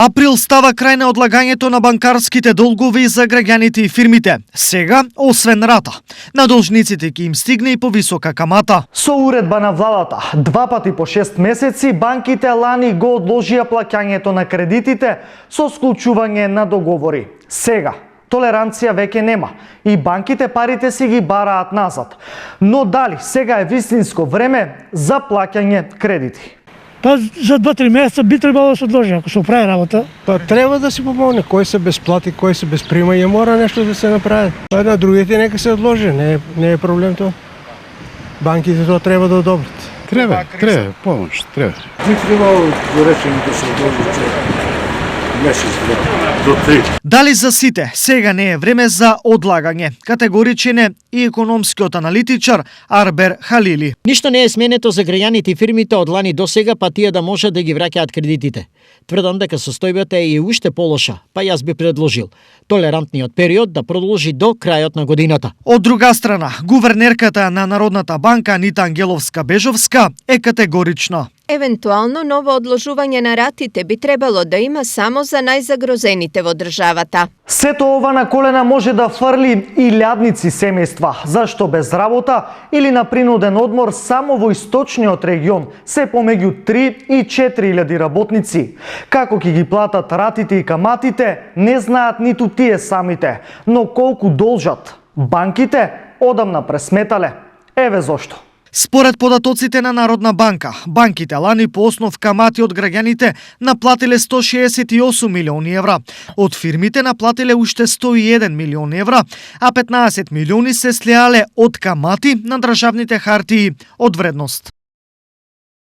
Април става крај на одлагањето на банкарските долгови за граѓаните и фирмите. Сега, освен рата, на должниците ќе им стигне и повисока камата. Со уредба на владата, 2 пати по 6 месеци, банките лани го одложија плаќањето на кредитите со склучување на договори. Сега, толеранција веќе нема и банките парите си ги бараат назад. Но дали сега е вистинско време за плаќање кредити? Па за 2-3 месеца би требало да се одложи, ако се оправи работа. Па треба да се помогне, кој се без плати, кој се без примање, мора нешто да се направи. Па на другите нека се одложи, не е проблем тоа. Банките тоа треба да одобрат. Треба, помош, треба. Би требало да речеме да се одложи месец, до 3. Дали за сите сега не е време за одлагање? Категоричен е и економскиот аналитичар Арбер Халили. Ништо не е сменето за граѓаните и фирмите од лани до сега, па тие да може да ги враќаат кредитите. Тврдам дека состојбата е и уште полоша, па јас би предложил толерантниот период да продолжи до крајот на годината. Од друга страна, гувернерката на Народната банка Анита Ангеловска-Бежовска е категорична. Евентуално ново одложување на ратите би требало да има само за најзагрозените во државата. Сето ова на колена може да фрли и лјадници семејства, зашто без работа или на принуден одмор само во источниот регион се помеѓу 3 и 4.000 работници. Како ќе ги платат ратите и каматите, не знаат ниту тие самите, но колку должат банките одамна пресметале. Еве зошто. Според податоците на Народна банка, банките лани по основ камати од граѓаните наплатиле 168 милиони евра, од фирмите наплатиле уште 101 милиони евра, а 15 милиони се слеале од камати на државните хартии од вредност.